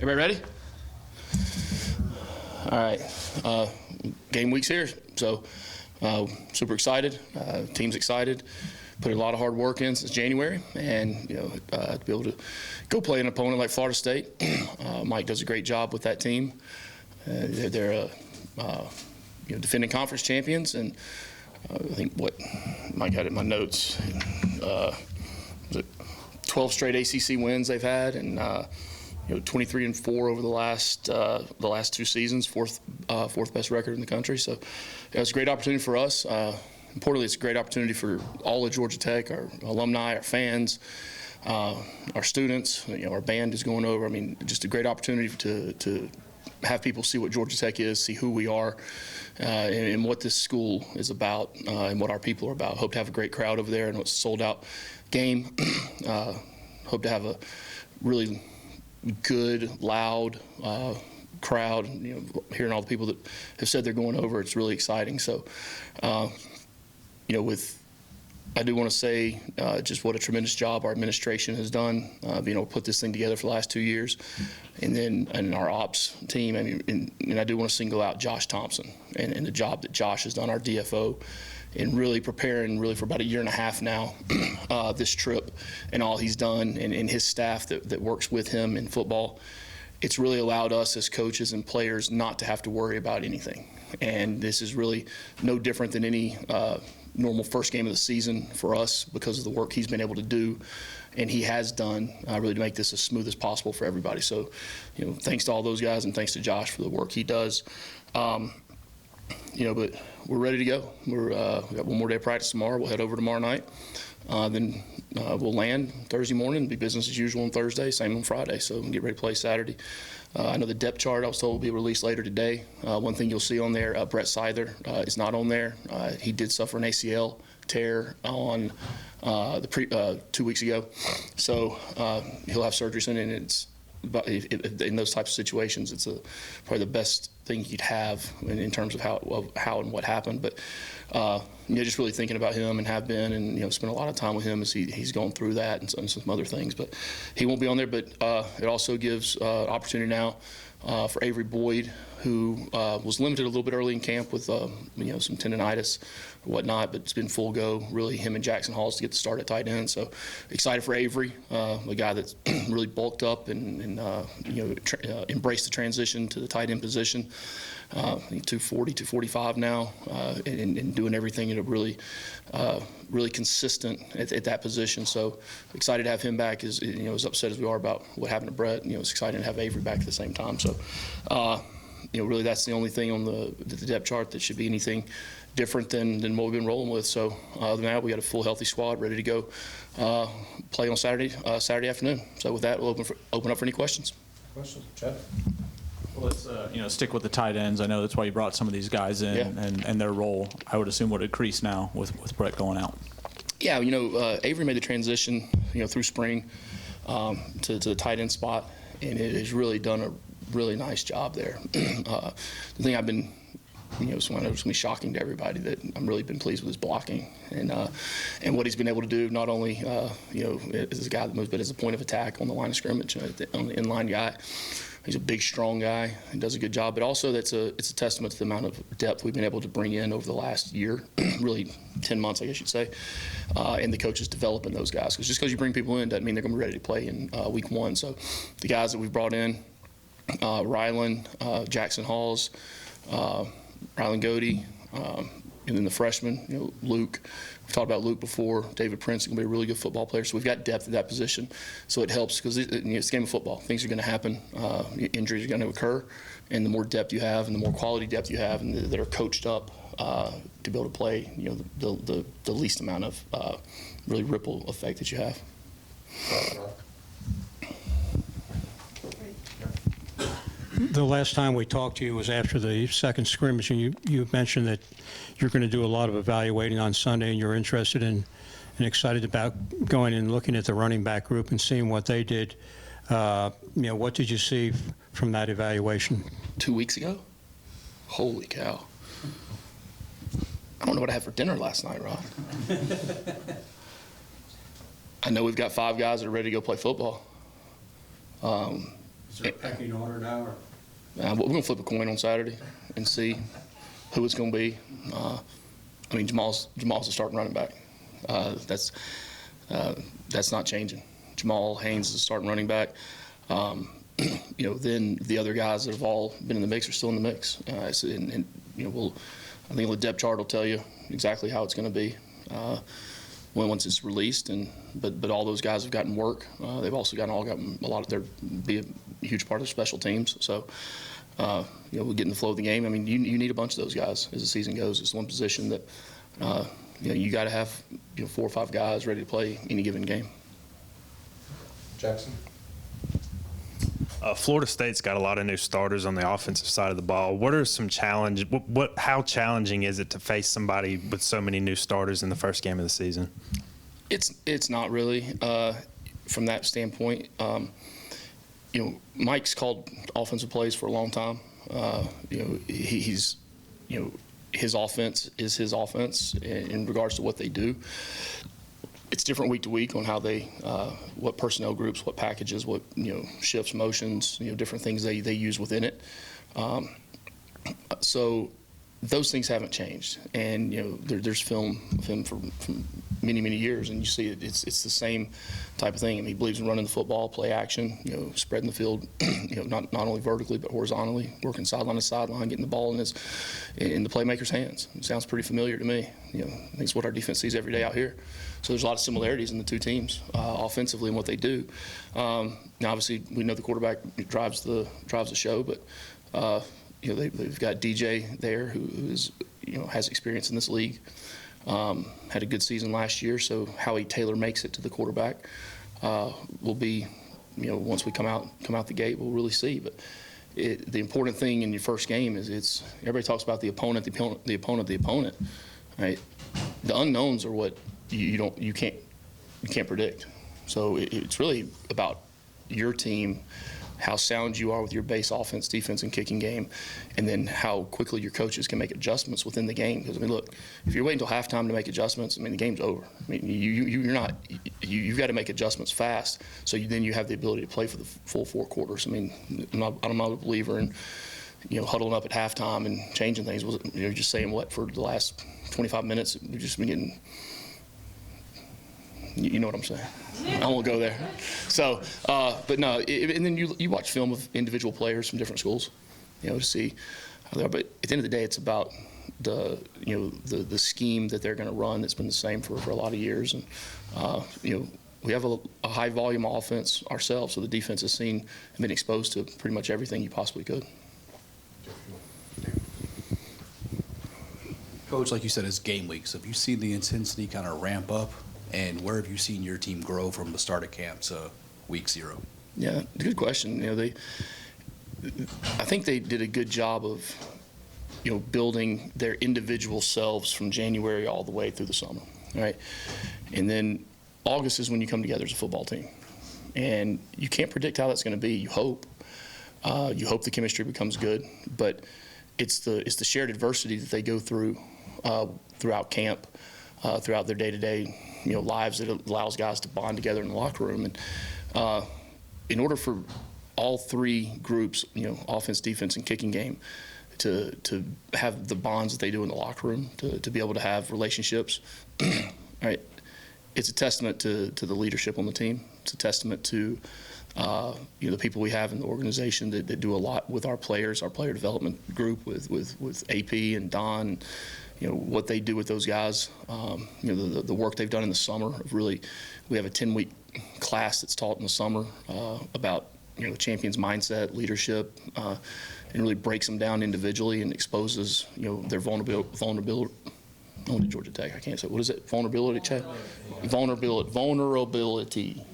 Everybody ready? All right. Game week's here, so super excited. Team's excited. Put a lot of hard work in since January, and to be able to go play an opponent like Florida State. Mike does a great job with that team. They're defending conference champions, and I think what Mike had in my notes, was it 12 straight ACC wins they've had, and 23-4 over the last 2 seasons, fourth best record in the country. So it's a great opportunity for us. Importantly, it's a great opportunity for all of Georgia Tech, our alumni, our fans, our students. Our band is going over. I mean, just a great opportunity to have people see what Georgia Tech is, see who we are, and what this school is about, and what our people are about. Hope to have a great crowd over there, and it's a sold-out game. Hope to have a really good, loud crowd. Hearing all the people that have said they're going over, it's really exciting. So, I do want to say just what a tremendous job our administration has done, being able to put this thing together for the last 2 years, and our ops team. And I do want to single out Josh Thompson and the job that Josh has done, our DFO, in really preparing for about 1.5 years now this trip, and all he's done, and his staff that works with him in football. It's really allowed us as coaches and players not to have to worry about anything. And this is really no different than any normal first game of the season for us, because of the work he's been able to do and he has done really to make this as smooth as possible for everybody. So, thanks to all those guys, and thanks to Josh for the work he does. But we're ready to go. We got one more day of practice tomorrow. We'll head over tomorrow night. Then we'll land Thursday morning, be business as usual on Thursday, same on Friday. So we'll get ready to play Saturday. I know the depth chart I was told will be released later today. One thing you'll see on there, Brent is not on there. He did suffer an ACL tear on 2 weeks ago. So he'll have surgery soon, and it's in those types of situations, it's probably the best thing you'd have in terms of how and what happened. But just really thinking about him, and have been, and spent a lot of time with him as he's going through that and some other things. But he won't be on there. But it also gives opportunity now for Avery Boyd, who was limited a little bit early in camp with some tendonitis or whatnot, but it's been full go. Really, him and Jackson Halls to get the start at tight end. So excited for Avery, a guy that's really bulked up and embraced the transition to the tight end position. I think 240, 245 now, and doing everything in a really consistent at that position. So excited to have him back. As upset as we are about what happened to Brett, it's exciting to have Avery back at the same time. So really that's the only thing on the depth chart that should be anything different than what we've been rolling with. So other than that, we got a full healthy squad ready to go play on Saturday afternoon. So with that, we'll open up for any questions. Questions, Chad? Well, let's stick with the tight ends. I know that's why you brought some of these guys in, and their role, I would assume, would increase now with Brett going out. Yeah, Avery made the transition, through spring to the tight end spot, and it has really done a really nice job there. The thing I've been, it's going to be shocking to everybody, that I'm really been pleased with his blocking and what he's been able to do, not only as a guy that moves, but as a point of attack on the line of scrimmage, on the inline guy. He's a big, strong guy and does a good job. But also, it's a testament to the amount of depth we've been able to bring in over the last year, really 10 months, I guess you'd say, and the coaches developing those guys. Because just because you bring people in doesn't mean they're going to be ready to play in week 1. So the guys that we've brought in, Rylan, Jackson Halls, Rylan Godey, and then the freshman, Luke. We've talked about Luke before. David Prince is going to be a really good football player. So we've got depth at that position. So it helps, because it's a game of football. Things are going to happen. Injuries are going to occur. And the more depth you have, and the more quality depth you have, and that are coached up to be able to play, the least amount of really ripple effect that you have. The last time we talked to you was after the second scrimmage, and you mentioned that you're going to do a lot of evaluating on Sunday, and you're interested in and excited about going and looking at the running back group and seeing what they did. What did you see from that evaluation? 2 weeks ago? Holy cow. I don't know what I had for dinner last night, Rod. I know we've got 5 guys that are ready to go play football. Is there a pecking order now? We're going to flip a coin on Saturday and see who it's going to be. I mean, Jamal's the starting running back. That's not changing. Jamal Haynes is the starting running back. Then the other guys that have all been in the mix are still in the mix. I think the depth chart will tell you exactly how it's going to be once it's released. But all those guys have gotten work. They've also gotten a lot of be a huge part of their special teams. So we'll get in the flow of the game. I mean, you need a bunch of those guys as the season goes. It's one position that you got to have 4 or 5 guys ready to play any given game. Jackson. Florida State's got a lot of new starters on the offensive side of the ball. What are some challenges? How challenging is it to face somebody with so many new starters in the first game of the season? It's not really from that standpoint. Mike's called offensive plays for a long time. He's his offense is his offense in regards to what they do. It's different week to week on how they, what personnel groups, what packages, what shifts, motions, different things they use within it. So those things haven't changed, and there's film from many years, and you see it's the same type of thing. I mean, he believes in running the football, play action, spreading the field, not only vertically but horizontally, working sideline to sideline, getting the ball in the playmaker's hands. It sounds pretty familiar to me. I think it's what our defense sees every day out here. So there's a lot of similarities in the two teams offensively in what they do. Now, obviously, we know the quarterback drives the show, but they've got DJ there who is has experience in this league. Had a good season last year, so how Taylor makes it to the quarterback will be, once we come out the gate, we'll really see. But the important thing in your first game is everybody talks about the opponent, right? The unknowns are what you can't predict. So it's really about your team, how sound you are with your base offense, defense, and kicking game, and then how quickly your coaches can make adjustments within the game. Because, I mean, look, if you're waiting until halftime to make adjustments, I mean, the game's over. I mean, you've got to make adjustments fast, so then you have the ability to play for the full 4 quarters. I mean, I'm not a believer in, huddling up at halftime and changing things. Just saying what for the last 25 minutes, we've just been getting, you know what I'm saying. I won't go there. So, but no, and then you watch film of individual players from different schools, to see how they are. But at the end of the day, it's about the scheme that they're going to run that's been the same for a lot of years. And, we have a high volume offense ourselves, so the defense has been exposed to pretty much everything you possibly could. Coach, like you said, it's game week. So have you seen the intensity kind of ramp up? And where have you seen your team grow from the start of camp to week 0? Yeah, good question. I think they did a good job of, building their individual selves from January all the way through the summer, right? And then August is when you come together as a football team, and you can't predict how that's going to be. You hope the chemistry becomes good, but it's the shared adversity that they go through throughout camp, throughout their day-to-day lives that allows guys to bond together in the locker room. And in order for all 3 groups, offense, defense, and kicking game, to have the bonds that they do in the locker room, to be able to have relationships, right? It's a testament to the leadership on the team. It's a testament to the people we have in the organization that do a lot with our players, our player development group with AP and Don. What they do with those guys, the work they've done in the summer. We have a 10-week class that's taught in the summer about the champion's mindset, leadership, and really breaks them down individually and exposes their vulnerability. I went to Georgia Tech. I can't say, what is it? Vulnerability, Chad? Vulnerability.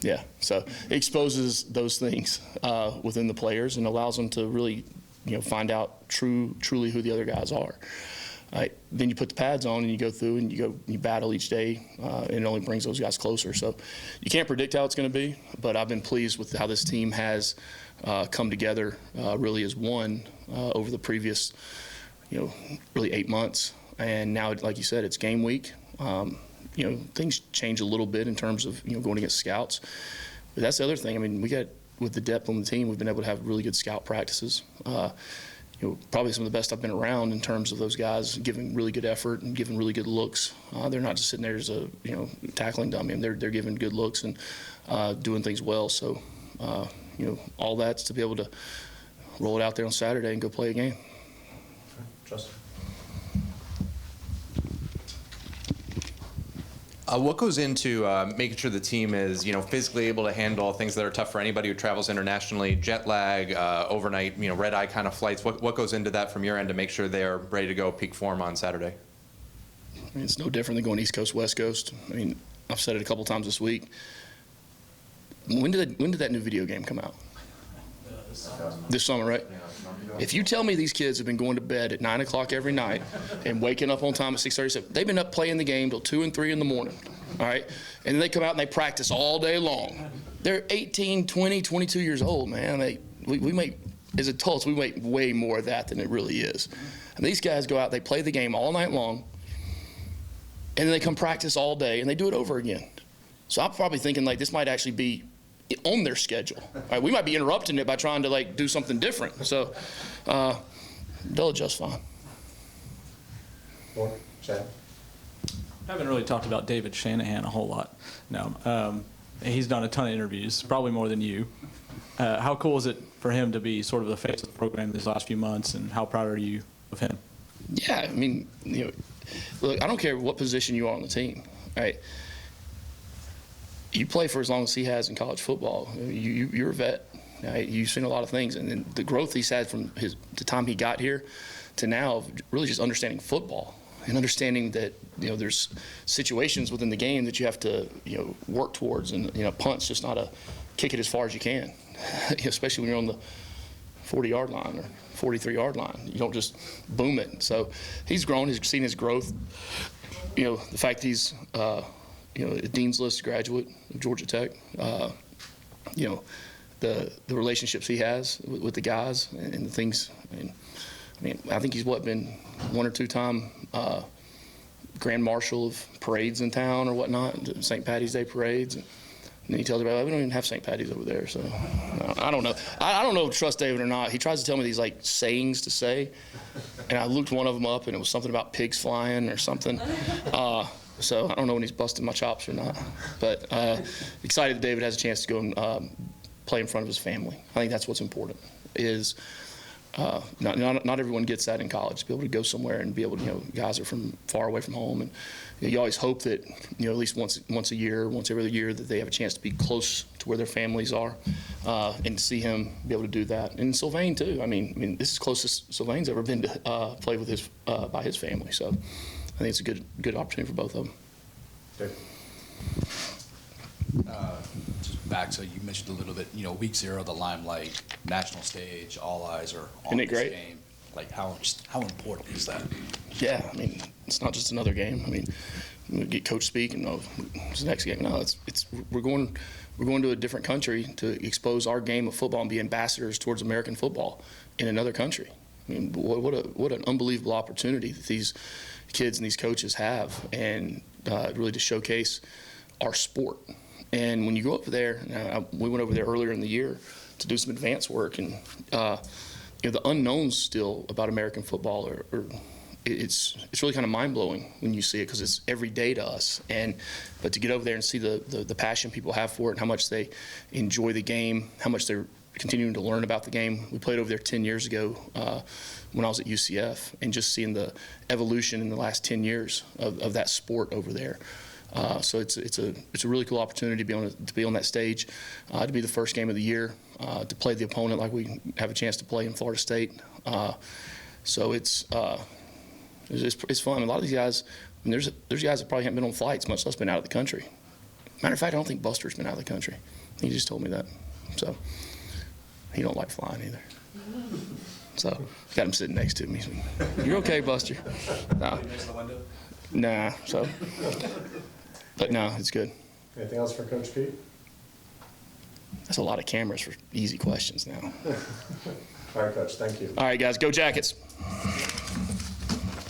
Yeah. So it exposes those things within the players and allows them to really find out truly who the other guys are. Right. Then you put the pads on and you go through and you battle each day, and it only brings those guys closer. So you can't predict how it's going to be, but I've been pleased with how this team has come together really as one over the previous, really 8 months. And now, like you said, it's game week. Things change a little bit in terms of going against scouts, but that's the other thing. I mean, we with the depth on the team, we've been able to have really good scout practices. Probably some of the best I've been around in terms of those guys giving really good effort and giving really good looks. They're not just sitting there as a tackling dummy. They're giving good looks and doing things well. So all that's to be able to roll it out there on Saturday and go play a game. Justin. What goes into making sure the team is, physically able to handle things that are tough for anybody who travels internationally, jet lag, overnight, red-eye kind of flights? What goes into that from your end to make sure they're ready to go peak form on Saturday? It's no different than going East Coast, West Coast. I've said it a couple times this week. When did that new video game come out? This summer, right? If you tell me these kids have been going to bed at 9 o'clock every night and waking up on time at 6:37, they've been up playing the game till 2 and 3 in the morning, all right? And then they come out and they practice all day long. They're 18, 20, 22 years old, man. We make, as adults, we make way more of that than it really is. And these guys go out, they play the game all night long, and then they come practice all day, and they do it over again. So I'm probably thinking, this might actually be on their schedule. All right, we might be interrupting it by trying to do something different. So they'll adjust fine. More? Chad? I haven't really talked about David Shanahan a whole lot. No, he's done a ton of interviews, probably more than you. How cool is it for him to be sort of the face of the program these last few months, and how proud are you of him? Yeah, look, I don't care what position you are on the team, right? You play for as long as he has in college football. You're a vet. Right? You've seen a lot of things, and then the growth he's had from the time he got here to now, of really just understanding football and understanding that there's situations within the game that you have to work towards, and punt's just not a kick it as far as you can, especially when you're on the 40-yard line or 43-yard line. You don't just boom it. So he's grown. He's seen his growth. The fact he's a Dean's List graduate of Georgia Tech, the relationships he has with the guys and the things. I think he's been 1 or 2 time grand marshal of parades in town or whatnot, St. Patty's Day parades. And then he tells everybody, we don't even have St. Patty's over there. So I don't know. I don't know if I trust David or not. He tries to tell me these sayings to say, and I looked one of them up, and it was something about pigs flying or something. So I don't know when he's busting my chops or not. But excited that David has a chance to go and play in front of his family. I think that's what's important. Is not everyone gets that in college, to be able to go somewhere and be able to, guys are from far away from home, and you always hope that, at least once a year, once every other year, that they have a chance to be close to where their families are, and to see him be able to do that. And Sylvain too. This is closest Sylvain's ever been to play with by his family. So I think it's a good opportunity for both of them. Dave. Just back, so you mentioned a little bit, week 0, the limelight, national stage, all eyes are on Isn't it this great? game. How important is that? Yeah, it's not just another game. We get coach speak and it's the next game. No, we're going to a different country to expose our game of football and be ambassadors towards American football in another country. What an unbelievable opportunity that these kids and these coaches have, and really to showcase our sport. And when you go up there, we went over there earlier in the year to do some advanced work, and the unknowns still about American football it's really kind of mind-blowing when you see it, because it's every day to us. But to get over there and see the passion people have for it, and how much they enjoy the game, how much they're continuing to learn about the game. We played over there 10 years ago when I was at UCF, and just seeing the evolution in the last 10 years of that sport over there. So it's a really cool opportunity to be on that stage, to be the first game of the year, to play the opponent like we have a chance to play in Florida State. So it's fun. A lot of these guys, there's guys that probably haven't been on flights, much less been out of the country. Matter of fact, I don't think Buster's been out of the country. He just told me that. So he don't like flying either. So got him sitting next to me. You're okay, Buster? Nah. So. But no, it's good. Anything else for Coach Pete? That's a lot of cameras for easy questions now. All right, Coach. Thank you. All right, guys, go Jackets.